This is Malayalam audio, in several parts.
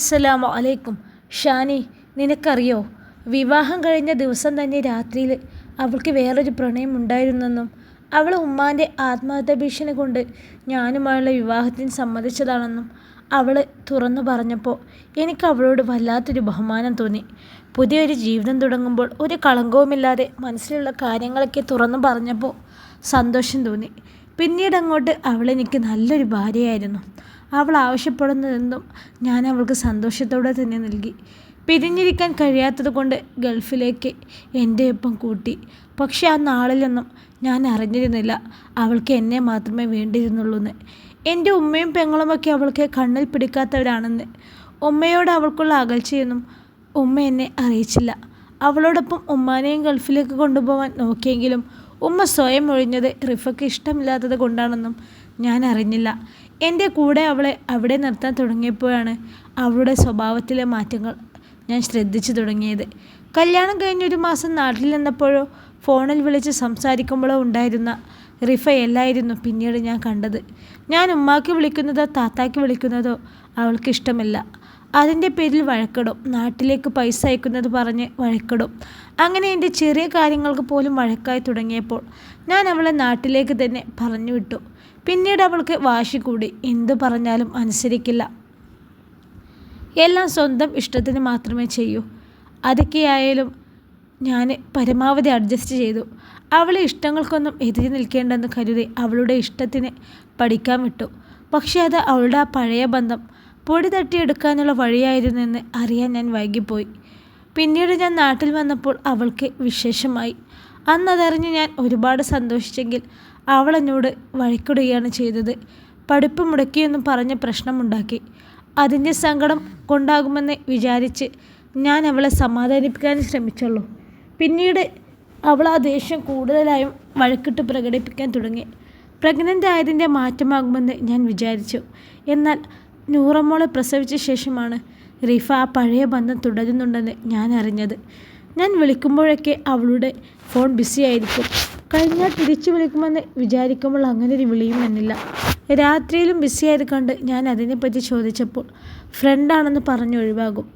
അസ്സലാമു അലൈക്കും. ഷാനി, നിനക്കറിയോ, വിവാഹം കഴിഞ്ഞ ദിവസം തന്നെ രാത്രിയിൽ അവൾക്ക് വേറൊരു പ്രണയം ഉണ്ടായിരുന്നെന്നും അവൾ ഉമ്മാൻ്റെ ആത്മഹത്യാ ഭീഷണി കൊണ്ട് ഞാനുമായുള്ള വിവാഹത്തിന് സമ്മതിച്ചതാണെന്നും അവൾ തുറന്നു പറഞ്ഞപ്പോൾ എനിക്ക് അവളോട് വല്ലാത്തൊരു ബഹുമാനം തോന്നി. പുതിയൊരു ജീവിതം തുടങ്ങുമ്പോൾ ഒരു കളങ്കവുമില്ലാതെ മനസ്സിലുള്ള കാര്യങ്ങളൊക്കെ തുറന്നു പറഞ്ഞപ്പോൾ സന്തോഷം തോന്നി. പിന്നീട് അങ്ങോട്ട് അവളെനിക്ക് നല്ലൊരു ഭാര്യയായിരുന്നു. അവൾ ആവശ്യപ്പെടുന്നതെന്തും ഞാൻ അവൾക്ക് സന്തോഷത്തോടെ തന്നെ നൽകി. പിരിഞ്ഞിരിക്കാൻ കഴിയാത്തത് കൊണ്ട് ഗൾഫിലേക്ക് എൻ്റെ ഒപ്പം കൂട്ടി. പക്ഷെ ആ നാളിലൊന്നും ഞാൻ അറിഞ്ഞിരുന്നില്ല അവൾക്ക് എന്നെ മാത്രമേ വേണ്ടിയിരുന്നുള്ളൂന്ന്. എൻ്റെ ഉമ്മയും പെങ്ങളുമൊക്കെ അവൾക്ക് കണ്ണിൽ പിടിക്കാത്തവരാണെന്ന്. ഉമ്മയോട് അവൾക്കുള്ള അകൽച്ചയൊന്നും ഉമ്മ എന്നെ അറിയിച്ചില്ല. അവളോടൊപ്പം ഉമ്മാനെയും ഗൾഫിലേക്ക് കൊണ്ടുപോകാൻ നോക്കിയെങ്കിലും ഉമ്മ സ്വയം ഒഴിഞ്ഞത് റിഫയ്ക്ക് ഇഷ്ടമില്ലാത്തത് കൊണ്ടാണെന്നും ഞാൻ അറിഞ്ഞില്ല. എൻ്റെ കൂടെ അവളെ അവിടെ നിർത്താൻ തുടങ്ങിയപ്പോഴാണ് അവളുടെ സ്വഭാവത്തിലെ മാറ്റങ്ങൾ ഞാൻ ശ്രദ്ധിച്ചു തുടങ്ങിയത്. കല്യാണം കഴിഞ്ഞൊരു മാസം നാട്ടിൽ നിന്നപ്പോഴോ ഫോണിൽ വിളിച്ച് സംസാരിക്കുമ്പോഴോ ഉണ്ടായിരുന്ന റിഫയല്ലായിരുന്നു പിന്നീട് ഞാൻ കണ്ടത്. ഞാൻ ഉമ്മാക്ക് വിളിക്കുന്നതോ താത്താക്ക് വിളിക്കുന്നതോ അവൾക്ക് ഇഷ്ടമില്ല. അതിൻ്റെ പേരിൽ വഴക്കിടും. നാട്ടിലേക്ക് പൈസ അയക്കുന്നത് പറഞ്ഞ് വഴക്കിടും. അങ്ങനെ എൻ്റെ ചെറിയ കാര്യങ്ങൾക്ക് പോലും വഴക്കായി തുടങ്ങിയപ്പോൾ ഞാൻ അവളെ നാട്ടിലേക്ക് തന്നെ പറഞ്ഞു വിട്ടു. പിന്നീട് അവൾക്ക് വാശി കൂടി. എന്തു പറഞ്ഞാലും അനുസരിക്കില്ല. എല്ലാം സ്വന്തം ഇഷ്ടത്തിന് മാത്രമേ ചെയ്യൂ. അതൊക്കെയായാലും ഞാൻ പരമാവധി അഡ്ജസ്റ്റ് ചെയ്തു. അവളെ ഇഷ്ടങ്ങൾക്കൊന്നും എതിരെ നിൽക്കേണ്ടെന്ന് കരുതി അവളുടെ ഇഷ്ടത്തിന് പഠിക്കാൻ വിട്ടു. പക്ഷേ അത് അവളുടെ ആ പഴയ ബന്ധം പൊടി തട്ടിയെടുക്കാനുള്ള വഴിയായിരുന്നെന്ന് അറിയാൻ ഞാൻ വൈകിപ്പോയി. പിന്നീട് ഞാൻ നാട്ടിൽ വന്നപ്പോൾ അവൾക്ക് വിശേഷമായി. അന്നതറിഞ്ഞ് ഞാൻ ഒരുപാട് സന്തോഷിച്ചെങ്കിൽ അവൾ എന്നോട് വഴക്കിടുകയാണ് ചെയ്തത്. പഠിപ്പ് മുടക്കിയെന്നും പറഞ്ഞ് പ്രശ്നമുണ്ടാക്കി. അതിൻ്റെ സങ്കടം കൊണ്ടാകുമെന്ന് വിചാരിച്ച് ഞാൻ അവളെ സമാധാനിപ്പിക്കാൻ ശ്രമിച്ചുള്ളൂ. പിന്നീട് അവൾ ആ ദേഷ്യം കൂടുതലായും വഴക്കിട്ട് പ്രകടിപ്പിക്കാൻ തുടങ്ങി. പ്രഗ്നൻ്റ് ആയതിൻ്റെ മാറ്റമാകുമെന്ന് ഞാൻ വിചാരിച്ചു. എന്നാൽ നൂറമ്മോളെ പ്രസവിച്ച ശേഷമാണ് റിഫ ആ പഴയ ബന്ധം തുടരുന്നുണ്ടെന്ന് ഞാൻ അറിഞ്ഞത്. ഞാൻ വിളിക്കുമ്പോഴൊക്കെ അവളുടെ ഫോൺ ബിസി ആയിരിക്കും. കഴിഞ്ഞാൽ തിരിച്ചു വിളിക്കുമെന്ന് വിചാരിക്കുമ്പോൾ അങ്ങനൊരു വിളിയും എന്നില്ല. രാത്രിയിലും ബിസിയായത് കണ്ട് ഞാൻ അതിനെപ്പറ്റി ചോദിച്ചപ്പോൾ ഫ്രണ്ടാണെന്ന് പറഞ്ഞൊഴിവാകും.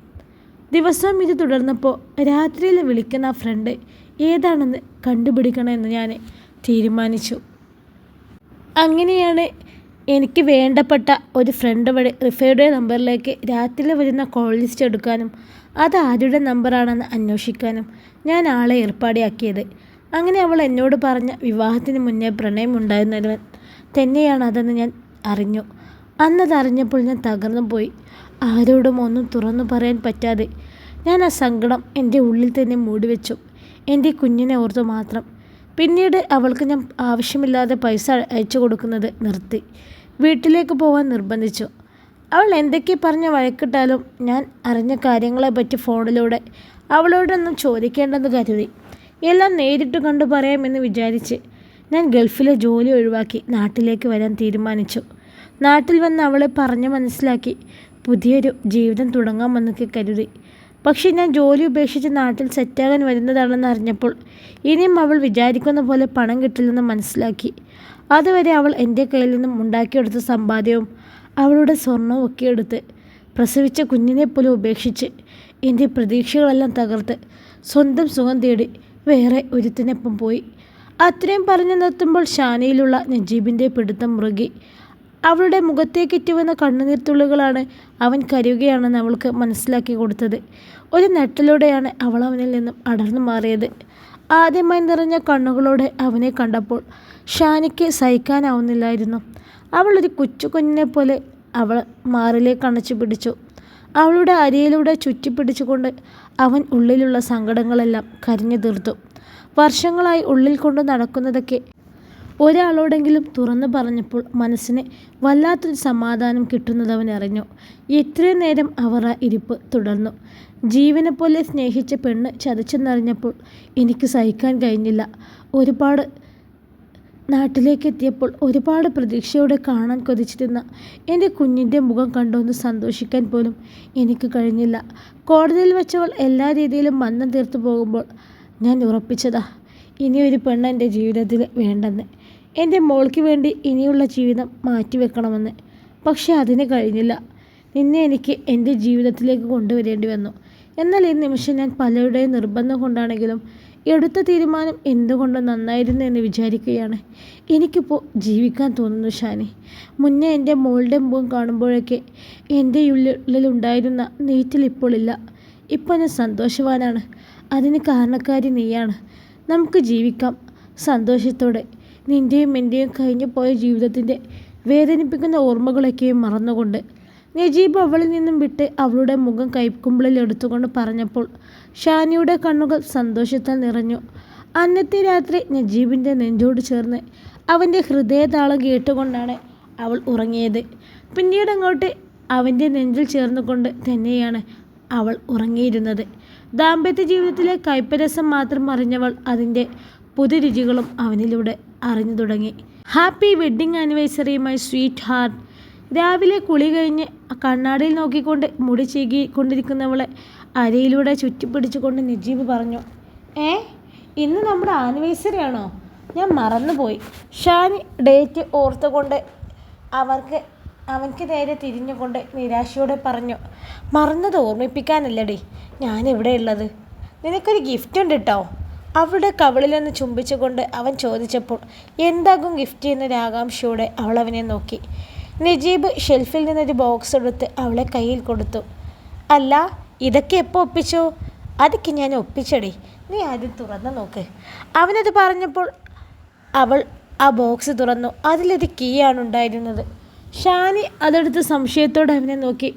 ദിവസവും ഇത് തുടർന്നപ്പോൾ രാത്രിയിൽ വിളിക്കുന്ന ആ ഫ്രണ്ട് ഏതാണെന്ന് കണ്ടുപിടിക്കണമെന്ന് ഞാൻ തീരുമാനിച്ചു. അങ്ങനെയാണ് എനിക്ക് വേണ്ടപ്പെട്ട ഒരു ഫ്രണ്ട് വഴി റിഫയുടെ നമ്പറിലേക്ക് രാത്രിയിൽ വരുന്ന കോൾ ലിസ്റ്റ് എടുക്കാനും അത് ആരുടെ നമ്പറാണെന്ന് അന്വേഷിക്കാനും ഞാൻ ആളെ ഏർപ്പാടാക്കിയത്. അങ്ങനെ അവൾ എന്നോട് പറഞ്ഞ വിവാഹത്തിന് മുന്നേ പ്രണയം ഉണ്ടായിരുന്നവൻ തന്നെയാണ് അതെന്ന് ഞാൻ അറിഞ്ഞു. അന്നതറിഞ്ഞപ്പോൾ ഞാൻ തകർന്നു പോയി. ആരോടും ഒന്നും തുറന്നു പറയാൻ പറ്റാതെ ഞാൻ ആ സങ്കടം എൻ്റെ ഉള്ളിൽ തന്നെ മൂടിവെച്ചു. എൻ്റെ കുഞ്ഞിനെ ഓർത്തു മാത്രം. പിന്നീട് അവൾക്ക് ഞാൻ ആവശ്യമില്ലാതെ പൈസ അയച്ചു കൊടുക്കുന്നത് നിർത്തി. വീട്ടിലേക്ക് പോകാൻ നിർബന്ധിച്ചു. അവൾ എന്തൊക്കെ പറഞ്ഞ് വഴക്കിട്ടാലും ഞാൻ അറിഞ്ഞ കാര്യങ്ങളെപ്പറ്റി ഫോണിലൂടെ അവളോടൊന്നും ചോദിക്കേണ്ടെന്ന് കരുതി. എല്ലാം നേരിട്ട് കണ്ടു പറയാമെന്ന് വിചാരിച്ച് ഞാൻ ഗൾഫിലെ ജോലി ഒഴിവാക്കി നാട്ടിലേക്ക് വരാൻ തീരുമാനിച്ചു. നാട്ടിൽ വന്ന് അവളെ പറഞ്ഞു മനസ്സിലാക്കി പുതിയൊരു ജീവിതം തുടങ്ങാമെന്നൊക്കെ കരുതി. പക്ഷേ ഞാൻ ജോലി ഉപേക്ഷിച്ച് നാട്ടിൽ സെറ്റാകാൻ വരുന്നതാണെന്ന് അറിഞ്ഞപ്പോൾ ഇനിയും അവൾ വിചാരിക്കുന്ന പോലെ പണം കിട്ടില്ലെന്ന് മനസ്സിലാക്കി. അതുവരെ അവൾ എൻ്റെ കയ്യിൽ നിന്നും ഉണ്ടാക്കിയെടുത്ത സമ്പാദ്യവും അവളുടെ സ്വർണവും ഒക്കെ എടുത്ത് പ്രസവിച്ച കുഞ്ഞിനെ പോലും ഉപേക്ഷിച്ച് എൻ്റെ പ്രതീക്ഷകളെല്ലാം തകർത്ത് സ്വന്തം സുഖം തേടി വേറെ ഒരുത്തിനൊപ്പം പോയി. അത്രയും പറഞ്ഞു നിർത്തുമ്പോൾ ഷാനിയിലുള്ള നജീബിൻ്റെ പിടുത്തം മുറുകി. അവളുടെ മുഖത്തേക്കിറ്റുവന്ന കണ്ണുനീർത്തുള്ളികളാണ് അവൻ കരയുകയാണെന്ന് അവൾക്ക് മനസ്സിലാക്കി കൊടുത്തത്. ഒരു നെട്ടലോടെയാണ് അവൾ അവനിൽ നിന്നും അടർന്നു മാറിയത്. ആദ്യമായി നിറഞ്ഞ കണ്ണുകളോടെ അവനെ കണ്ടപ്പോൾ ഷാനിക്ക് സഹിക്കാനാവുന്നില്ലായിരുന്നു. അവളൊരു കുഞ്ഞിനെ പോലെ അവൾ മാറിലേക്ക് അണച്ചു പിടിച്ചു. അവളുടെ അരിയിലൂടെ ചുറ്റിപ്പിടിച്ചുകൊണ്ട് അവൻ ഉള്ളിലുള്ള സങ്കടങ്ങളെല്ലാം കരഞ്ഞു തീർത്തു. വർഷങ്ങളായി ഉള്ളിൽ കൊണ്ട് നടക്കുന്നതൊക്കെ ഒരാളോടെങ്കിലും തുറന്നു പറഞ്ഞപ്പോൾ മനസ്സിന് വല്ലാത്തൊരു സമാധാനം കിട്ടുന്നതവൻ അറിഞ്ഞു. എത്രയും നേരം അവർ ആ ഇരിപ്പ് തുടർന്നു. ജീവനെ പോലെ സ്നേഹിച്ച പെണ്ണ് ചതച്ചെന്നറിഞ്ഞപ്പോൾ എനിക്ക് സഹിക്കാൻ കഴിഞ്ഞില്ല. നാട്ടിലേക്ക് എത്തിയപ്പോൾ ഒരുപാട് പ്രതീക്ഷയോടെ കാണാൻ കൊതിച്ചിരുന്ന എൻ്റെ കുഞ്ഞിൻ്റെ മുഖം കണ്ടൊന്ന് സന്തോഷിക്കാൻ പോലും എനിക്ക് കഴിഞ്ഞില്ല. കോടതിയിൽ വെച്ചവൾ എല്ലാ രീതിയിലും ബന്ധം തീർത്തു പോകുമ്പോൾ ഞാൻ ഉറപ്പിച്ചതാ, ഇനിയൊരു പെണ്ണ് എൻ്റെ ജീവിതത്തിൽ വേണ്ടെന്ന്. എൻ്റെ മോൾക്ക് വേണ്ടി ഇനിയുള്ള ജീവിതം മാറ്റിവെക്കണമെന്ന്. പക്ഷെ അതിന് കഴിഞ്ഞില്ല. നിന്നെ എനിക്ക് എൻ്റെ ജീവിതത്തിലേക്ക് കൊണ്ടുവരേണ്ടി വന്നു. എന്നാൽ ഈ നിമിഷം ഞാൻ പലരുടെയും നിർബന്ധം കൊണ്ടാണെങ്കിലും എടുത്ത തീരുമാനം എന്തുകൊണ്ട് നന്നായിരുന്നു എന്ന് വിചാരിക്കുകയാണ്. എനിക്കിപ്പോൾ ജീവിക്കാൻ തോന്നുന്നു ഷാനി. മുന്നേ എൻ്റെ മോളുടെ മുഖം കാണുമ്പോഴൊക്കെ എൻ്റെ ഉള്ളിലുണ്ടായിരുന്ന നീറ്റിൽ ഇപ്പോൾ ഇല്ല. ഇപ്പോൾ ഞാൻ സന്തോഷവാനാണ്. അതിന് കാരണക്കാരി നീയാണ്. നമുക്ക് ജീവിക്കാം സന്തോഷത്തോടെ. നിൻ്റെയും എൻ്റെയും കഴിഞ്ഞു പോയ ജീവിതത്തിൻ്റെ വേദനിപ്പിക്കുന്ന ഓർമ്മകളൊക്കെയും മറന്നുകൊണ്ട്. നജീബ് അവളിൽ നിന്നും വിട്ട് അവളുടെ മുഖം കൈക്കുമ്പിളിൽ എടുത്തുകൊണ്ട് പറഞ്ഞപ്പോൾ ഷാനിയുടെ കണ്ണുകൾ സന്തോഷത്താൽ നിറഞ്ഞു. അന്നത്തെ രാത്രി നജീബിൻ്റെ നെഞ്ചോട് ചേർന്ന് അവൻ്റെ ഹൃദയതാളം കേട്ടുകൊണ്ടാണ് അവൾ ഉറങ്ങിയത്. പിന്നീട് അങ്ങോട്ട് അവൻ്റെ നെഞ്ചിൽ ചേർന്നുകൊണ്ട് തന്നെയാണ് അവൾ ഉറങ്ങിയിരുന്നത്. ദാമ്പത്യ ജീവിതത്തിലെ കയ്പരസം മാത്രം അറിഞ്ഞവൾ അതിൻ്റെ പുതുരുചികളും അവനിലൂടെ അറിഞ്ഞു തുടങ്ങി. Happy wedding anniversary my sweet heart. രാവിലെ കുളി കഴിഞ്ഞ് കണ്ണാടിയിൽ നോക്കിക്കൊണ്ട് മുടി ചീകിക്കൊണ്ടിരിക്കുന്നവളെ അരയിലൂടെ ചുറ്റിപ്പിടിച്ചുകൊണ്ട് നജീബ് പറഞ്ഞു, ഇന്ന് നമ്മുടെ ആനിവേഴ്സറി ആണോ? ഞാൻ മറന്നുപോയി. ഷാനി ഡേറ്റ് ഓർത്തുകൊണ്ട് അവൻക്ക് നേരെ തിരിഞ്ഞുകൊണ്ട് നിരാശയോടെ പറഞ്ഞു, മറന്നത് ഓർമ്മിപ്പിക്കാനല്ലടി ഞാനിവിടെ ഉള്ളത്. നിനക്കൊരു ഗിഫ്റ്റ് ഉണ്ട് കേട്ടോ. അവളുടെ കവിളിലൊന്ന് ചുംബിച്ചുകൊണ്ട് അവൻ ചോദിച്ചപ്പോൾ എന്താകും ഗിഫ്റ്റ് എന്നൊരു ആകാംക്ഷയോടെ അവൾ അവനെ നോക്കി. നജീബ് ഷെൽഫിൽ നിന്നൊരു ബോക്സ് എടുത്ത് അവളെ കയ്യിൽ കൊടുത്തു. അല്ല, ഇതൊക്കെ എപ്പോൾ ഒപ്പിച്ചോ? അതൊക്കെ ഞാൻ ഒപ്പിച്ചടി, നീ ആദ്യം തുറന്നു നോക്ക്. അവനത് പറഞ്ഞപ്പോൾ അവൾ ആ ബോക്സ് തുറന്നു. അതിലൊരു കീ ആണ് ഉണ്ടായിരുന്നത്. ഷാനി അതെടുത്ത് സംശയത്തോടെ അവനെ നോക്കി.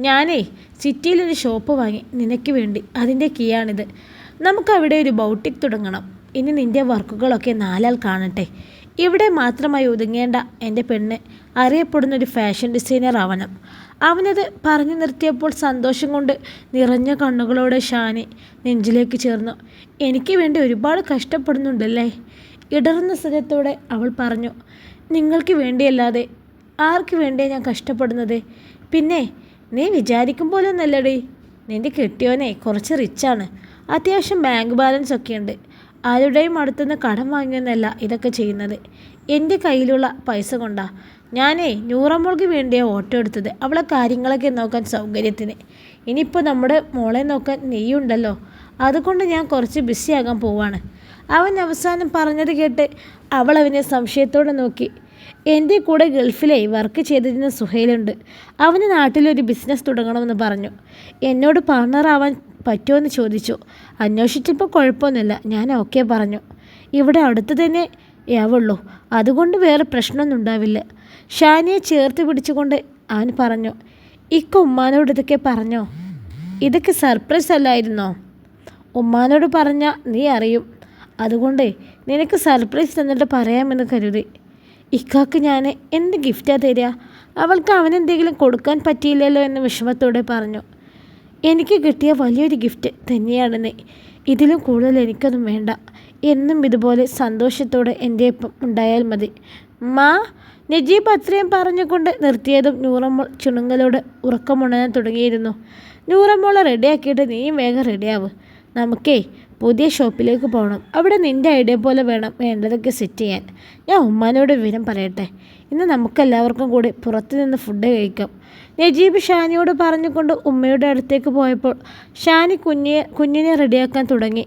ഞാനേ സിറ്റിയിലൊരു ഷോപ്പ് വാങ്ങി നിനക്ക് വേണ്ടി, അതിൻ്റെ കീ ആണിത്. നമുക്കവിടെ ഒരു ബൗട്ടിക് തുടങ്ങണം. ഇനി നിൻ്റെ വർക്കുകളൊക്കെ നാലാൾ കാണട്ടെ. ഇവിടെ മാത്രമായി ഒതുങ്ങേണ്ട എൻ്റെ പെണ്ണ് അറിയപ്പെടുന്നൊരു ഫാഷൻ ഡിസൈനർ ആവണം. അവനത് പറഞ്ഞു നിർത്തിയപ്പോൾ സന്തോഷം കൊണ്ട് നിറഞ്ഞ കണ്ണുകളോടെ ഷാനി നെഞ്ചിലേക്ക് ചേർന്നു. എനിക്ക് വേണ്ടി ഒരുപാട് കഷ്ടപ്പെടുന്നുണ്ടല്ലേ? ഇടറുന്ന സ്വരത്തോടെ അവൾ പറഞ്ഞു. നിങ്ങൾക്ക് വേണ്ടിയല്ലാതെ ആർക്ക് വേണ്ടിയാണ് ഞാൻ കഷ്ടപ്പെടുന്നത്? പിന്നെ നീ വിചാരിക്കും പോലെ ഒന്നല്ലടി. നിൻ്റെ കെട്ടിയോനെ കുറച്ച് റിച്ചാണ്. അത്യാവശ്യം ബാങ്ക് ബാലൻസ് ഒക്കെ ഉണ്ട്. ആരുടെയും അടുത്തുനിന്ന് കടം വാങ്ങിയൊന്നല്ല ഇതൊക്കെ ചെയ്യുന്നത്. എൻ്റെ കയ്യിലുള്ള പൈസ കൊണ്ടാ. ഞാനേ നൂറമ്മോൾക്ക് വേണ്ടിയാണ് ഓട്ടോ എടുത്തത്, അവളെ കാര്യങ്ങളൊക്കെ നോക്കാൻ സൗകര്യത്തിന്. ഇനിയിപ്പോൾ നമ്മുടെ മോളെ നോക്കാൻ നീയുണ്ടല്ലോ, അതുകൊണ്ട് ഞാൻ കുറച്ച് ബിസിയാകാൻ പോവാണ്. അവൻ അവസാനം പറഞ്ഞത് കേട്ട് അവൾ അവനെ സംശയത്തോടെ നോക്കി. എൻ്റെ കൂടെ ഗൾഫിലെ വർക്ക് ചെയ്തിരുന്ന സുഹൈലുണ്ട്. അവന് നാട്ടിലൊരു ബിസിനസ് തുടങ്ങണമെന്ന് പറഞ്ഞു. എന്നോട് പാർട്ണറാവാൻ പറ്റുമോ ചോദിച്ചു. അന്വേഷിച്ചപ്പോൾ കുഴപ്പമൊന്നുമില്ല, ഞാൻ ഓക്കെ പറഞ്ഞു. ഇവിടെ അടുത്ത് തന്നെ ആവുള്ളൂ, അതുകൊണ്ട് വേറെ പ്രശ്നമൊന്നും ഉണ്ടാവില്ല. ഷാനിയെ ചേർത്ത് പിടിച്ചുകൊണ്ട് അവൻ പറഞ്ഞു. ഉമ്മാനോട് ഇതൊക്കെ പറഞ്ഞോ? ഇതൊക്കെ സർപ്രൈസ് അല്ലായിരുന്നോ? ഉമ്മാനോട് പറഞ്ഞാൽ നീ അറിയും, അതുകൊണ്ട് നിനക്ക് സർപ്രൈസ് തന്നിട്ട് പറയാമെന്ന് കരുതി. ഇക്കാക്ക് ഞാൻ എന്ത് ഗിഫ്റ്റാണ് തരിക? അവൾക്ക് അവനെന്തെങ്കിലും കൊടുക്കാൻ പറ്റിയില്ലല്ലോ എന്ന് വിഷമത്തോടെ പറഞ്ഞു. എനിക്ക് കിട്ടിയ വലിയൊരു ഗിഫ്റ്റ് തന്നെയാണെന്ന്. ഇതിലും കൂടുതൽ എനിക്കൊന്നും വേണ്ട. എന്നും ഇതുപോലെ സന്തോഷത്തോടെ എൻ്റെ ഒപ്പം ഉണ്ടായാൽ മതി. മാ. നജീബ് അത്രയും പറഞ്ഞുകൊണ്ട് നിർത്തിയതും നൂറമ്മോൾ ചുണുങ്ങലോട് ഉറക്കമുണരാൻ തുടങ്ങിയിരുന്നു. നൂറമ്മോളെ റെഡിയാക്കിയിട്ട് നീയും വേഗം റെഡിയാവ്. നമുക്കേ പുതിയ ഷോപ്പിലേക്ക് പോകണം. അവിടെ നിൻ്റെ ഐഡിയ പോലെ വേണം വേണ്ടതൊക്കെ സെറ്റ് ചെയ്യാൻ. ഞാൻ ഉമ്മാനോട് വിവരം പറയട്ടെ. ഇന്ന് നമുക്കെല്ലാവർക്കും കൂടി പുറത്തു നിന്ന് ഫുഡ് കഴിക്കാം. നജീബ് ഷാനിയോട് പറഞ്ഞുകൊണ്ട് ഉമ്മയുടെ അടുത്തേക്ക് പോയപ്പോൾ ഷാനി കുഞ്ഞിനെ റെഡിയാക്കാൻ തുടങ്ങി.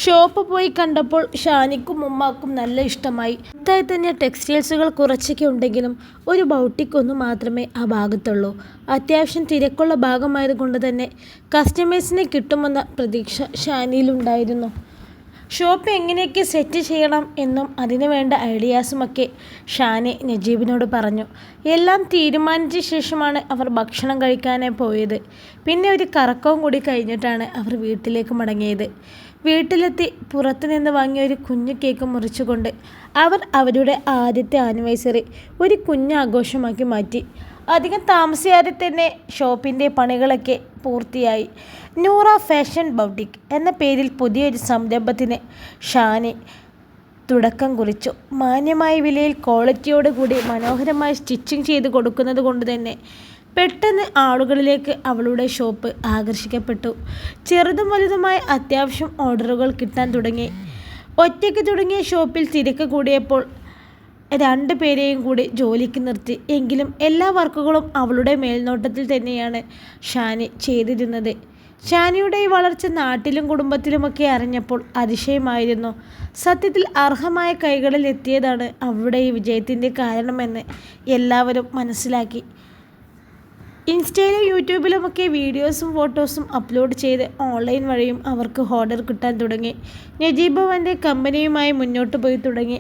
ഷോപ്പ് പോയി കണ്ടപ്പോൾ ഷാനിക്കും ഉമ്മാക്കും നല്ല ഇഷ്ടമായി. അടുത്തായി തന്നെ ടെക്സ്റ്റൈൽസുകൾ കുറച്ചൊക്കെ ഉണ്ടെങ്കിലും ഒരു ബൗട്ടിക് ഒന്ന് മാത്രമേ ആ ഭാഗത്തുള്ളൂ. അത്യാവശ്യം തിരക്കുള്ള ഭാഗമായതുകൊണ്ട് തന്നെ കസ്റ്റമേഴ്സിനെ കിട്ടുമെന്ന പ്രതീക്ഷ ഷാനിയിലുണ്ടായിരുന്നു. ഷോപ്പ് എങ്ങനെയൊക്കെ സെറ്റ് ചെയ്യണം എന്നും അതിനു വേണ്ട ഐഡിയാസുമൊക്കെ ഷാനി നജീബിനോട് പറഞ്ഞു. എല്ലാം തീരുമാനിച്ച ശേഷമാണ് അവർ ഭക്ഷണം കഴിക്കാനായി പോയത്. പിന്നെ ഒരു കറക്കവും കൂടി കഴിഞ്ഞിട്ടാണ് അവർ വീട്ടിലേക്ക് മടങ്ങിയത്. വീട്ടിലെത്തി പുറത്തു നിന്ന് വാങ്ങിയ ഒരു കുഞ്ഞു കേക്ക് മുറിച്ചുകൊണ്ട് അവർ അവരുടെ ആദ്യത്തെ ആനിവേഴ്സറി ഒരു കുഞ്ഞാഘോഷമാക്കി മാറ്റി. അധികം താമസിയാതെ തന്നെ ഷോപ്പിൻ്റെ പണികളൊക്കെ പൂർത്തിയായി. നൂറ ഫാഷൻ ബൗട്ടിക് എന്ന പേരിൽ പുതിയൊരു സംരംഭത്തിന് ഷാനി തുടക്കം കുറിച്ചു. മാന്യമായ വിലയിൽ ക്വാളിറ്റിയോടുകൂടി മനോഹരമായി സ്റ്റിച്ചിങ് ചെയ്ത് കൊടുക്കുന്നത് കൊണ്ട് തന്നെ പെട്ടെന്ന് ആളുകളിലേക്ക് അവളുടെ ഷോപ്പ് ആകർഷിക്കപ്പെട്ടു. ചെറുതും വലുതുമായ അത്യാവശ്യം ഓർഡറുകൾ കിട്ടാൻ തുടങ്ങി. ഒറ്റയ്ക്ക് തുടങ്ങിയ ഷോപ്പിൽ തിരക്ക് കൂടിയപ്പോൾ രണ്ടുപേരെയും കൂടി ജോലിക്ക് നിർത്തി. എങ്കിലും എല്ലാ വർക്കുകളും അവളുടെ മേൽനോട്ടത്തിൽ തന്നെയാണ് ഷാനി ചെയ്തിരുന്നത്. ഷാനിയുടെ ഈ വളർച്ച നാട്ടിലും കുടുംബത്തിലുമൊക്കെ അറിഞ്ഞപ്പോൾ അതിശയമായിരുന്നു. സത്യത്തിൽ അർഹമായ കൈകളിൽ എത്തിയതാണ് അവളുടെ ഈ വിജയത്തിൻ്റെ കാരണമെന്ന് എല്ലാവരും മനസ്സിലാക്കി. ഇൻസ്റ്റയിലും യൂട്യൂബിലുമൊക്കെ വീഡിയോസും ഫോട്ടോസും അപ്ലോഡ് ചെയ്ത് ഓൺലൈൻ വഴിയും അവർക്ക് ഓർഡർ കിട്ടാൻ തുടങ്ങി. നജീബ് അവൻ്റെ കമ്പനിയുമായി മുന്നോട്ട് പോയി തുടങ്ങി.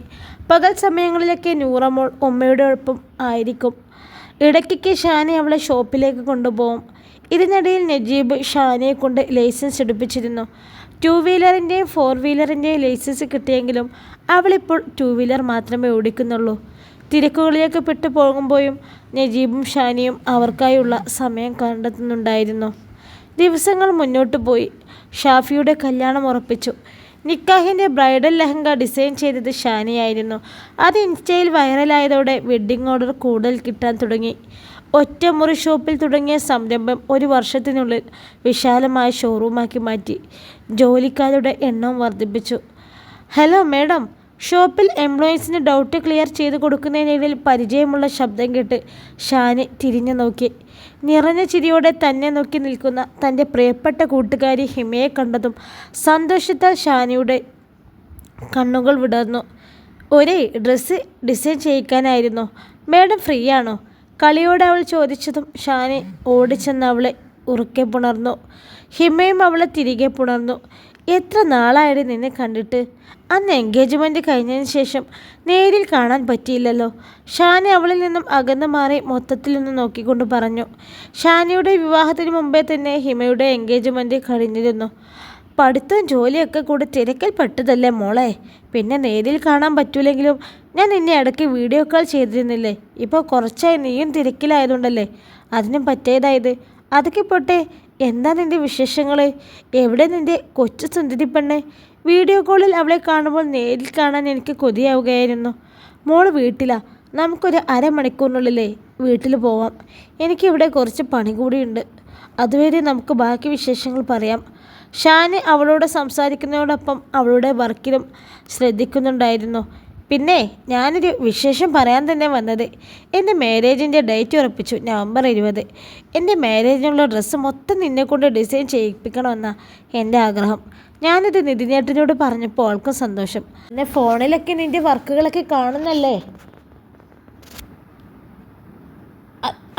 പകൽ സമയങ്ങളിലൊക്കെ നൂറമോൾ ഉമ്മയുടെ ഒപ്പം ആയിരിക്കും. ഇടയ്ക്കൊക്കെ ഷാനി അവളെ ഷോപ്പിലേക്ക് കൊണ്ടുപോകും. ഇതിനിടയിൽ നജീബ് ഷാനിയെ കൊണ്ട് ലൈസൻസ് എടുപ്പിച്ചിരുന്നു. 2 വീലറിൻ്റെയും 4 വീലറിൻ്റെയും ലൈസൻസ് കിട്ടിയെങ്കിലും അവളിപ്പോൾ 2 വീലർ മാത്രമേ ഓടിക്കുന്നുള്ളൂ. തിരക്കുകളിലേക്ക് പെട്ടു പോകുമ്പോഴും നജീബും ഷാനിയും അവർക്കായുള്ള സമയം കണ്ടെത്തുന്നുണ്ടായിരുന്നു. ദിവസങ്ങൾ മുന്നോട്ട് പോയി. ഷാഫിയുടെ കല്യാണം ഉറപ്പിച്ചു. നിക്കാഹിൻ്റെ ബ്രൈഡൽ ലെഹങ്ക ഡിസൈൻ ചെയ്തത് ഷാനിയായിരുന്നു. അത് ഇൻസ്റ്റയിൽ വൈറലായതോടെ വെഡ്ഡിംഗ് ഓർഡർ കൂടുതൽ കിട്ടാൻ തുടങ്ങി. ഒറ്റമുറി ഷോപ്പിൽ തുടങ്ങിയ സംരംഭം 1 വർഷത്തിനുള്ളിൽ വിശാലമായ ഷോറൂമാക്കി മാറ്റി. ജോലിക്കാരുടെ എണ്ണം വർദ്ധിപ്പിച്ചു. Hello madam. ഷോപ്പിൽ എംപ്ലോയീസിന് ഡൗട്ട് ക്ലിയർ ചെയ്ത് കൊടുക്കുന്നതിനിടയിൽ പരിചയമുള്ള ശബ്ദം കേട്ട് ഷാനി തിരിഞ്ഞു നോക്കി. നിറഞ്ഞ ചിരിയോടെ തന്നെ നോക്കി നിൽക്കുന്ന തൻ്റെ പ്രിയപ്പെട്ട കൂട്ടുകാരി ഹിമയെ കണ്ടതും സന്തോഷത്താൽ ഷാനിയുടെ കണ്ണുകൾ വിടർന്നു. ഒരേ ഡ്രസ്സ് ഡിസൈൻ ചെയ്യിക്കാനായിരുന്നോ? മേഡം ഫ്രീ ആണോ? കളിയോടെ അവൾ ചോദിച്ചതും ഷാനി ഓടിച്ചെന്ന് അവളെ ഉറക്കെ പുണർന്നു. ഹിമയും അവളെ തിരികെ പുണർന്നു. എത്ര നാളായിട്ട് നിന്നെ കണ്ടിട്ട്. അന്ന് എൻഗേജ്മെൻറ്റ് കഴിഞ്ഞതിന് ശേഷം നേരിൽ കാണാൻ പറ്റിയില്ലല്ലോ. ഷാനി അവളിൽ നിന്നും അകന്നു മാറി മൊത്തത്തിൽ നിന്ന് നോക്കിക്കൊണ്ട് പറഞ്ഞു. ഷാനിയുടെ വിവാഹത്തിന് മുമ്പേ തന്നെ ഹിമയുടെ എൻഗേജ്മെൻറ്റ് കഴിഞ്ഞിരുന്നു. പഠിത്തവും ജോലിയൊക്കെ കൂടി തിരക്കിൽ പെട്ടതല്ലേ മോളെ. പിന്നെ നേരിൽ കാണാൻ പറ്റൂലെങ്കിലും ഞാൻ നിന്നെ ഇടയ്ക്ക് വീഡിയോ കോൾ ചെയ്തിരുന്നില്ലേ. ഇപ്പോൾ കുറച്ചായി നീയും തിരക്കിലായതുകൊണ്ടല്ലേ അതിനും പറ്റിയതായത്. അതൊക്കെ പോട്ടെ, എന്താ നിൻ്റെ വിശേഷങ്ങൾ? എവിടെ നിൻ്റെ കൊച്ചു സുന്ദരി പെണ്ണ്? വീഡിയോ കോളിൽ അവളെ കാണുമ്പോൾ നേരിൽ കാണാൻ എനിക്ക് കൊതിയാവുകയായിരുന്നു. മോള് വീട്ടിലാ? നമുക്കൊരു അരമണിക്കൂറിനുള്ളിലേ വീട്ടിൽ പോവാം. എനിക്കിവിടെ കുറച്ച് പണി കൂടിയുണ്ട്. അതുവരെ നമുക്ക് ബാക്കി വിശേഷങ്ങൾ പറയാം. ഷാനി അവളോട് സംസാരിക്കുന്നതോടൊപ്പം അവളുടെ വർക്കിലും ശ്രദ്ധിക്കുന്നുണ്ടായിരുന്നു. പിന്നെ ഞാനൊരു വിശേഷം പറയാൻ തന്നെ വന്നത്. എൻ്റെ മാരേജിൻ്റെ ഡേറ്റ് ഉറപ്പിച്ചു, നവംബർ 20. എൻ്റെ മാരേജിനുള്ള ഡ്രസ്സ് മൊത്തം നിന്നെക്കൊണ്ട് ഡിസൈൻ ചെയ്യിപ്പിക്കണമെന്നാണ് എൻ്റെ ആഗ്രഹം. ഞാനിത് നിതിനേട്ടനോട് പറഞ്ഞപ്പോൾ ആൾക്കും സന്തോഷം. പിന്നെ ഫോണിലൊക്കെ നിൻ്റെ വർക്കുകളൊക്കെ കാണുന്നല്ലേ.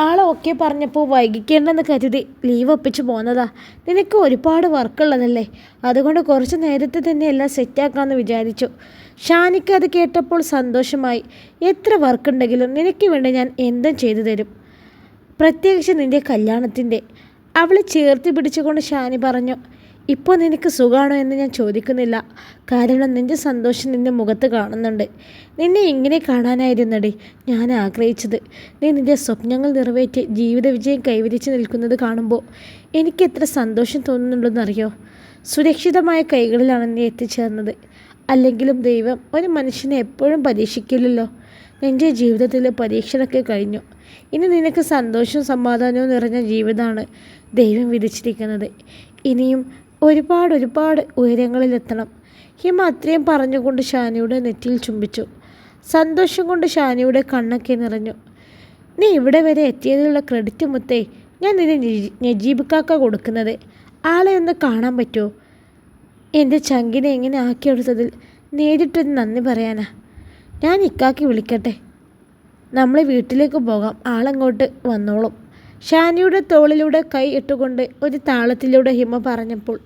ആളൊക്കെ പറഞ്ഞപ്പോൾ വൈകിക്കേണ്ടെന്ന് കരുതി ലീവ് ഒപ്പിച്ച് പോന്നതാ. നിനക്ക് ഒരുപാട് വർക്കുള്ളതല്ലേ, അതുകൊണ്ട് കുറച്ച് നേരത്തെ തന്നെ എല്ലാം സെറ്റാക്കാമെന്ന് വിചാരിച്ചു. ഷാനിക്ക് അത് കേട്ടപ്പോൾ സന്തോഷമായി. എത്ര വർക്കുണ്ടെങ്കിലും നിനക്ക് വേണ്ടി ഞാൻ എന്തും ചെയ്തു തരും, പ്രത്യേകിച്ച് നിൻ്റെ കല്യാണത്തിൻ്റെ. അവളെ ചേർത്ത് പിടിച്ചുകൊണ്ട് ഷാനി പറഞ്ഞു. ഇപ്പോൾ നിനക്ക് സുഖമാണോ എന്ന് ഞാൻ ചോദിക്കുന്നില്ല. കാരണം നിൻ്റെ സന്തോഷം നിൻ്റെ മുഖത്ത് കാണുന്നുണ്ട്. നിന്നെ ഇങ്ങനെ കാണാനായിരുന്നടി ഞാൻ ആഗ്രഹിച്ചത്. നീ നിൻ്റെ സ്വപ്നങ്ങൾ നിറവേറ്റി ജീവിത വിജയം കൈവരിച്ച് നിൽക്കുന്നത് കാണുമ്പോൾ എനിക്ക് എത്ര സന്തോഷം തോന്നുന്നുണ്ടെന്നറിയോ. സുരക്ഷിതമായ കൈകളിലാണ് നീ എത്തിച്ചേർന്നത്. അല്ലെങ്കിലും ദൈവം ഒരു മനുഷ്യനെ എപ്പോഴും പരീക്ഷിക്കില്ലല്ലോ. നിൻ്റെ ജീവിതത്തിൽ പരീക്ഷണമൊക്കെ കഴിഞ്ഞു. ഇനി നിനക്ക് സന്തോഷവും സമാധാനവും നിറഞ്ഞ ജീവിതമാണ് ദൈവം വിധിച്ചിരിക്കുന്നത്. ഇനിയും ഒരുപാട് ഉയരങ്ങളിലെത്തണം. ഹിമ അത്രയും പറഞ്ഞുകൊണ്ട് ഷാനിയുടെ നെറ്റിയിൽ ചുംബിച്ചു. സന്തോഷം കൊണ്ട് ഷാനിയുടെ കണ്ണൊക്കെ നിറഞ്ഞു. നീ ഇവിടെ വരെ എത്തിയതിലുള്ള ക്രെഡിറ്റ് മുത്തേ ഞാൻ നിന്നെ നജീബ് കാക്ക കൊടുക്കുന്നത്. ആളെ ഒന്ന് കാണാൻ പറ്റുമോ? എൻ്റെ ചങ്കിനെ എങ്ങനെ ആക്കിയെടുത്തതിൽ നേരിട്ടൊരു നന്ദി പറയാനാ. ഞാൻ ഇക്കാക്കി വിളിക്കട്ടെ, നമ്മൾ വീട്ടിലേക്ക് പോകാം, ആളങ്ങോട്ട് വന്നോളും. ഷാനിയുടെ തോളിലൂടെ കൈ ഇട്ടുകൊണ്ട് ഒരു താളത്തിലൂടെ ഹിമ പറഞ്ഞപ്പോൾ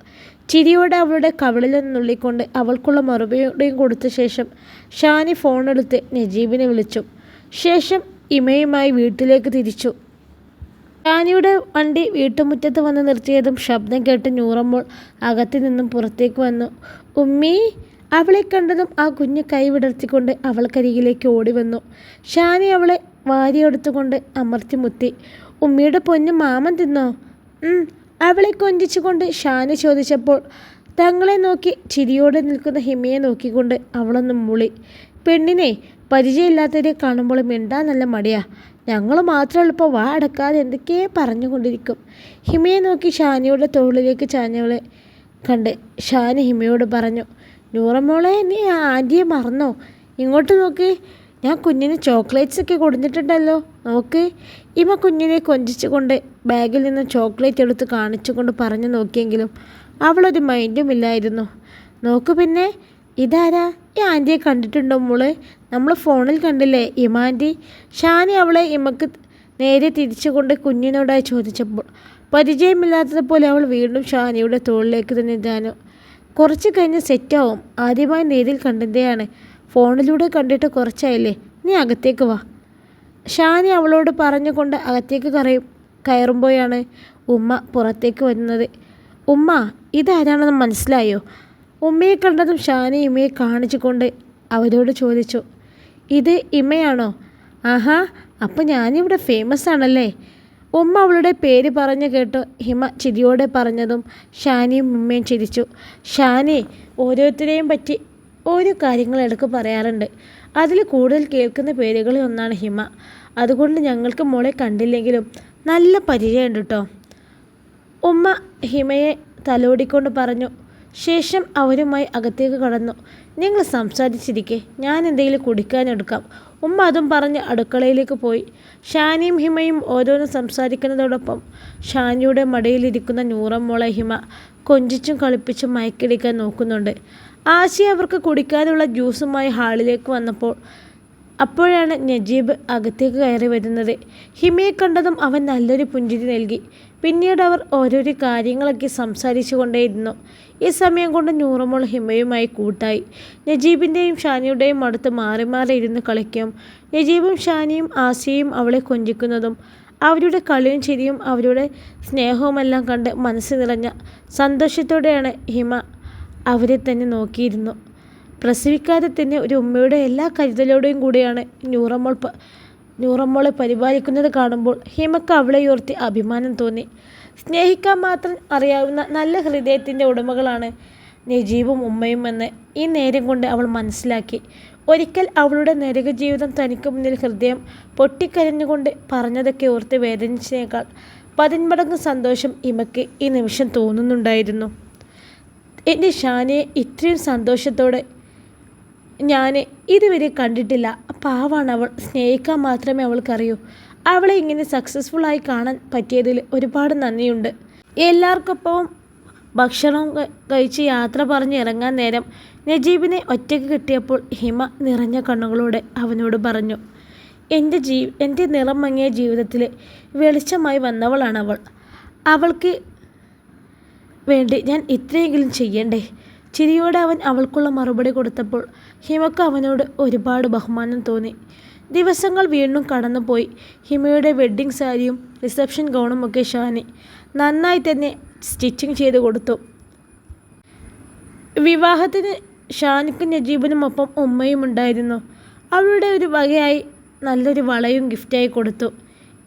ചിരിയോടെ അവളുടെ കവിളിൽ നുള്ളിക്കൊണ്ട് അവൾക്കുള്ള മറുപടിയും കൊടുത്ത ശേഷം ഷാനി ഫോണെടുത്ത് നജീബിനെ വിളിച്ചു. ശേഷം ഹിമയുമായി വീട്ടിലേക്ക് തിരിച്ചു. ഷാനിയുടെ വണ്ടി വീട്ടുമുറ്റത്ത് വന്ന് നിർത്തിയതും ശബ്ദം കേട്ട് നൂറമ്മോൾ അകത്തു നിന്നും പുറത്തേക്ക് വന്നു. ഉമ്മീ. അവളെ കണ്ടതും ആ കുഞ്ഞ് കൈ വിടർത്തിക്കൊണ്ട് അവൾക്കരികിലേക്ക് ഓടി വന്നു. ഷാനി അവളെ വാരിയെടുത്തുകൊണ്ട് അമർത്തി മുത്തി. ഉമ്മിയുടെ പൊന്ന് മാമൻ തിന്നോ? അവളെ കൊഞ്ചിച്ചുകൊണ്ട് ഷാനി ചോദിച്ചപ്പോൾ തങ്ങളെ നോക്കി ചിരിയോടെ നിൽക്കുന്ന ഹിമയെ നോക്കിക്കൊണ്ട് അവളൊന്ന് മൂളി. പെണ്ണിനെ പരിചയമില്ലാത്തവരെ കാണുമ്പോൾ മിണ്ടാൻ നല്ല മടിയാ. ഞങ്ങൾ മാത്രമേ ഇപ്പോൾ വാ അടക്കാതെ എന്തൊക്കെയോ പറഞ്ഞുകൊണ്ടിരിക്കും. ഹിമയെ നോക്കി ഷാനിയുടെ തോളിലേക്ക് ചാഞ്ഞവളെ കണ്ട് ഷാനി ഹിമയോട് പറഞ്ഞു. നൂറമ്മോളെ, നീ ആൻറ്റിയെ മറന്നോ? ഇങ്ങോട്ട് നോക്കി, ഞാൻ കുഞ്ഞിന് ചോക്ലേറ്റ്സ് ഒക്കെ കൊടുത്തിട്ടുണ്ടല്ലോ, നോക്ക്. ഇമ കുഞ്ഞിനെ കൊഞ്ചിച്ചുകൊണ്ട് ബാഗിൽ നിന്ന് ചോക്ലേറ്റ് എടുത്ത് കാണിച്ചുകൊണ്ട് പറഞ്ഞു നോക്കിയെങ്കിലും അവളൊരു മൈൻഡും ഇല്ലായിരുന്നു. നോക്ക് പിന്നെ, ഇതാരാ? ഈ ആൻറ്റിയെ കണ്ടിട്ടുണ്ടോ മോള്? നമ്മൾ ഫോണിൽ കണ്ടില്ലേ ഇമ ആൻറ്റി? ഷാനി അവളെ ഇമക്ക് നേരെ തിരിച്ചുകൊണ്ട് കുഞ്ഞിനോടായി ചോദിച്ചപ്പോൾ പരിചയമില്ലാത്തതുപോലെ അവൾ വീണ്ടും ഷാനിയുടെ തോളിലേക്ക് തന്നെ ഇടാനു. കുറച്ച് കഴിഞ്ഞ് സെറ്റാവും. ആദ്യമായി നേരിൽ കണ്ടതിൻ്റെയാണ്. ഫോണിലൂടെ കണ്ടിട്ട് കുറച്ചായില്ലേ, നീ അകത്തേക്ക് വാ. ഷാനി അവളോട് പറഞ്ഞുകൊണ്ട് അകത്തേക്ക് കയറുമ്പോഴാണ് ഉമ്മ പുറത്തേക്ക് വരുന്നത്. ഉമ്മ, ഇതാരാണെന്ന് മനസ്സിലായോ? ഉമ്മയെ കണ്ടതും ഷാനി ഇമ്മയെ കാണിച്ചുകൊണ്ട് അവരോട് ചോദിച്ചു. ഇത് ഇമ്മയാണോ? ആഹാ, അപ്പം ഞാനിവിടെ ഫേമസ് ആണല്ലേ? ഉമ്മ അവളുടെ പേര് പറഞ്ഞു കേട്ടു ഹിമ ചിരിയോടെ പറഞ്ഞതും ഷാനിയും ഉമ്മയും ചിരിച്ചു. ഷാനി ഓരോരുത്തരെയും പറ്റി ഓരോ കാര്യങ്ങൾ ഇടയ്ക്ക് പറയാറുണ്ട്. അതിൽ കൂടുതൽ കേൾക്കുന്ന പേരുകളിൽ ഒന്നാണ് ഹിമ. അതുകൊണ്ട് ഞങ്ങൾക്ക് മോളെ കണ്ടില്ലെങ്കിലും നല്ല പരിചയമുണ്ട് കേട്ടോ. ഉമ്മ ഹിമയെ തലോടിക്കൊണ്ട് പറഞ്ഞു. ശേഷം അവരുമായി അകത്തേക്ക് കടന്നു. നിങ്ങൾ സംസാരിച്ചിരിക്കെ, ഞാൻ എന്തെങ്കിലും കുടിക്കാനെടുക്കാം. ഉമ്മ അതും പറഞ്ഞ് അടുക്കളയിലേക്ക് പോയി. ഷാനിയും ഹിമയും ഓരോന്നും സംസാരിക്കുന്നതോടൊപ്പം ഷാനിയുടെ മടിയിലിരിക്കുന്ന നൂറമ്മോളെ ഹിമ കൊഞ്ചിച്ചും കളിപ്പിച്ചും മയക്കിടിക്കാൻ നോക്കുന്നുണ്ട്. ആശി അവർക്ക് കുടിക്കാനുള്ള ജ്യൂസുമായി ഹാളിലേക്ക് വന്നപ്പോൾ അപ്പോഴാണ് നജീബ് അകത്തേക്ക് കയറി വരുന്നത്. ഹിമയെ കണ്ടതും അവൻ നല്ലൊരു പുഞ്ചിരി നൽകി. പിന്നീട് അവർ ഓരോരോ കാര്യങ്ങളൊക്കെ സംസാരിച്ചു കൊണ്ടേയിരുന്നു. ഈ സമയം കൊണ്ട് നൂറമോൾ ഹിമയുമായി കൂട്ടായി. നജീബിൻ്റെയും ഷാനിയുടെയും അടുത്ത് മാറി മാറി ഇരുന്ന് കളിക്കും. നജീബും ഷാനിയും ആസിയയും അവളെ കൊഞ്ചിക്കുന്നതും അവരുടെ കളിയും ചിരിയും അവരുടെ സ്നേഹവുമെല്ലാം കണ്ട് മനസ്സ് നിറഞ്ഞ സന്തോഷത്തോടെയാണ് ഹിമ അവരെ തന്നെ നോക്കിയിരുന്നു. പ്രസവിക്കാതെ തന്നെ ഒരു ഉമ്മയുടെ എല്ലാ കരുതലോടെയും കൂടിയാണ് നൂറമ്മോളെ പരിപാലിക്കുന്നത് കാണുമ്പോൾ ഹിമക്ക് അവളെ ഉയർത്തി അഭിമാനം തോന്നി. സ്നേഹിക്കാൻ മാത്രം അറിയാവുന്ന നല്ല ഹൃദയത്തിൻ്റെ ഉടമകളാണ് നജീബും ഉമ്മയും എന്ന് ഈ നേരം കൊണ്ട് അവൾ മനസ്സിലാക്കി. ഒരിക്കൽ അവളുടെ നരക ജീവിതം തനിക്ക് മുന്നിൽ ഹൃദയം പൊട്ടിക്കരഞ്ഞുകൊണ്ട് പറഞ്ഞതൊക്കെ ഓർത്ത് വേദനിച്ചതിനേക്കാൾ 10 മടങ്ങ് സന്തോഷം ഇമയ്ക്ക് ഈ നിമിഷം തോന്നുന്നുണ്ടായിരുന്നു. എൻ്റെ ഷാനിയെ ഇത്രയും സന്തോഷത്തോടെ ഞാൻ ഇതുവരെ കണ്ടിട്ടില്ല. പാവാണ് അവൾ. സ്നേഹിക്കാൻ മാത്രമേ അവൾക്കറിയൂ. അവളെ ഇങ്ങനെ സക്സസ്ഫുള്ളായി കാണാൻ പറ്റിയതിൽ ഒരുപാട് നന്ദിയുണ്ട്. എല്ലാവർക്കൊപ്പവും ഭക്ഷണം കഴിച്ച് യാത്ര പറഞ്ഞ് ഇറങ്ങാൻ നേരം നജീബിനെ ഒറ്റയ്ക്ക് കിട്ടിയപ്പോൾ ഹിമ നിറഞ്ഞ കണ്ണുകളോടെ അവനോട് പറഞ്ഞു. എൻ്റെ നിറം മങ്ങിയ ജീവിതത്തിൽ വെളിച്ചമായി വന്നവളാണ് അവൾ. അവൾക്ക് വേണ്ടി ഞാൻ ഇത്രയെങ്കിലും ചെയ്യണ്ടേ? ചിരിയോടെ അവൻ അവൾക്കുള്ള മറുപടി കൊടുത്തപ്പോൾ ഹിമക്ക് അവനോട് ഒരുപാട് ബഹുമാനം തോന്നി. ദിവസങ്ങൾ വീണ്ടും കടന്നുപോയി. ഹിമയുടെ വെഡ്ഡിങ് സാരിയും റിസപ്ഷൻ ഗൗണുമൊക്കെ ഷാനി നന്നായി തന്നെ സ്റ്റിച്ചിങ് ചെയ്ത് കൊടുത്തു. വിവാഹത്തിന് ഷാനിക്കും നജീബിനുമൊപ്പം ഉമ്മയും ഉണ്ടായിരുന്നു. അവളുടെ ഒരു വകയായി നല്ലൊരു വളയും ഗിഫ്റ്റായി കൊടുത്തു.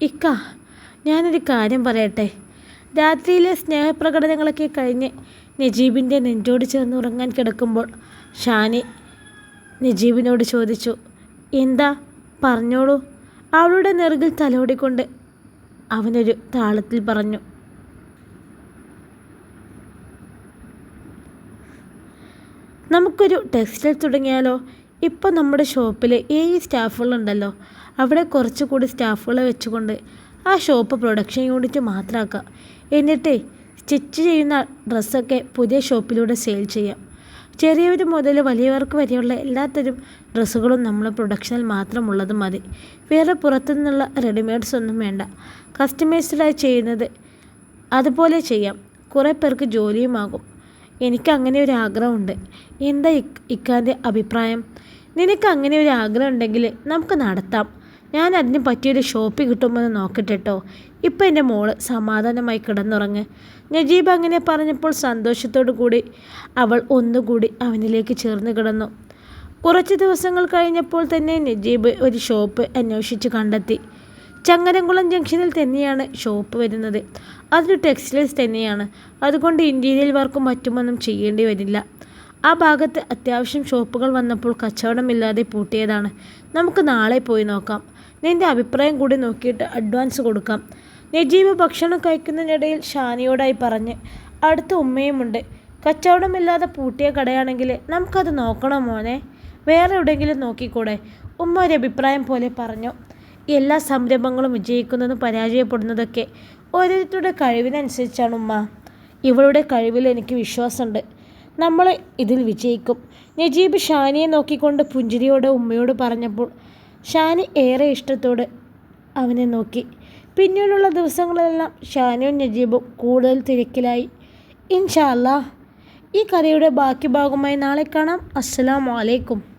ഇക്ക, ഞാനൊരു കാര്യം പറയട്ടെ. രാത്രിയിലെ സ്നേഹപ്രകടനങ്ങളൊക്കെ കഴിഞ്ഞ് നജീബിൻ്റെ നെഞ്ചോട് ചേർന്ന് ഉറങ്ങാൻ കിടക്കുമ്പോൾ ഷാനി നജീബിനോട് ചോദിച്ചു. എന്താ, പറഞ്ഞോളൂ. അവളുടെ നെറുകിൽ തലോടിക്കൊണ്ട് അവനൊരു താളത്തിൽ പറഞ്ഞു. നമുക്കൊരു ടെക്സ്റ്റൈൽ തുടങ്ങിയാലോ? ഇപ്പോൾ നമ്മുടെ ഷോപ്പിൽ 7 സ്റ്റാഫുകളുണ്ടല്ലോ. അവിടെ കുറച്ചുകൂടി സ്റ്റാഫുകളെ വെച്ചുകൊണ്ട് ആ ഷോപ്പ് പ്രൊഡക്ഷൻ യൂണിറ്റ് മാത്രമാക്കാം. എന്നിട്ട് സ്റ്റിച്ച് ചെയ്യുന്ന ഡ്രസ്സൊക്കെ പുതിയ ഷോപ്പിലൂടെ സെയിൽ ചെയ്യാം. ചെറിയവർ മുതൽ വലിയവർക്ക് വരെയുള്ള എല്ലാത്തരം ഡ്രസ്സുകളും നമ്മൾ പ്രൊഡക്ഷനിൽ മാത്രമുള്ളത് മതി. വേറെ പുറത്തുനിന്നുള്ള റെഡിമെയ്ഡ്സ് ഒന്നും വേണ്ട. കസ്റ്റമൈസ്ഡായി ചെയ്യുന്നത് അതുപോലെ ചെയ്യാം. കുറേ പേർക്ക് ജോലിയുമാകും. എനിക്ക് അങ്ങനെ ഒരു ആഗ്രഹമുണ്ട്. എന്താ ഇക്കാൻ്റെ അഭിപ്രായം? നിനക്ക് അങ്ങനെ ഒരു ആഗ്രഹം ഉണ്ടെങ്കിൽ നമുക്ക് നടത്താം. ഞാൻ അതിന് പറ്റിയൊരു ഷോപ്പ് കിട്ടുമെന്ന് നോക്കട്ടെ കേട്ടോ. ഇപ്പം എൻ്റെ മോള് സമാധാനമായി കിടന്നുറങ്ങ്. നജീബ് അങ്ങനെ പറഞ്ഞപ്പോൾ സന്തോഷത്തോടു കൂടി അവൾ ഒന്നുകൂടി അവനിലേക്ക് ചേർന്ന് കിടന്നു. കുറച്ച് ദിവസങ്ങൾ കഴിഞ്ഞപ്പോൾ തന്നെ നജീബ് ഒരു ഷോപ്പ് അന്വേഷിച്ച് കണ്ടെത്തി. ചങ്ങരംകുളം ജംഗ്ഷനിൽ തന്നെയാണ് ഷോപ്പ് വരുന്നത്. അതൊരു ടെക്സ്റ്റൈൽസ് തന്നെയാണ്. അതുകൊണ്ട് ഇൻറ്റീരിയൽ വർക്കും മറ്റുമൊന്നും ചെയ്യേണ്ടി വരില്ല. ആ ഭാഗത്ത് അത്യാവശ്യം ഷോപ്പുകൾ വന്നപ്പോൾ കച്ചവടമില്ലാതെ പൂട്ടിയതാണ്. നമുക്ക് നാളെ പോയി നോക്കാം. നിൻ്റെ അഭിപ്രായം കൂടി നോക്കിയിട്ട് അഡ്വാൻസ് കൊടുക്കാം. നജീബ് ഭക്ഷണം കഴിക്കുന്നതിനിടയിൽ ഷാനിയോടായി പറഞ്ഞ്. അടുത്ത ഉമ്മയുമുണ്ട്. കച്ചവടമില്ലാതെ പൂട്ടിയ കടയാണെങ്കിൽ നമുക്കത് നോക്കണം മോനെ. വേറെ എവിടെയെങ്കിലും നോക്കിക്കൂടെ? ഉമ്മ ഒരു അഭിപ്രായം പോലെ പറഞ്ഞു. എല്ലാ സംരംഭങ്ങളും വിജയിക്കുന്നതും പരാജയപ്പെടുന്നതൊക്കെ ഓരോരുത്തരുടെ കഴിവിനനുസരിച്ചാണ് ഉമ്മ. ഇവളുടെ കഴിവിൽ എനിക്ക് വിശ്വാസമുണ്ട്. നമ്മൾ ഇതിൽ വിജയിക്കും. നജീബ് ഷാനിയെ നോക്കിക്കൊണ്ട് പുഞ്ചിരിയോടെ ഉമ്മയോട് പറഞ്ഞപ്പോൾ ഷാനി ഏറെ ഇഷ്ടത്തോടെ അവനെ നോക്കി. പിന്നീടുള്ള ദിവസങ്ങളിലെല്ലാം ഷാനിയും നജീബും കൂടുതൽ തിരക്കിലായി. ഇൻഷാ അല്ലാഹ് ഈ കഥയുടെ ബാക്കി ഭാഗമായി നാളെ കാണാം. അസ്സലാമു അലൈക്കും.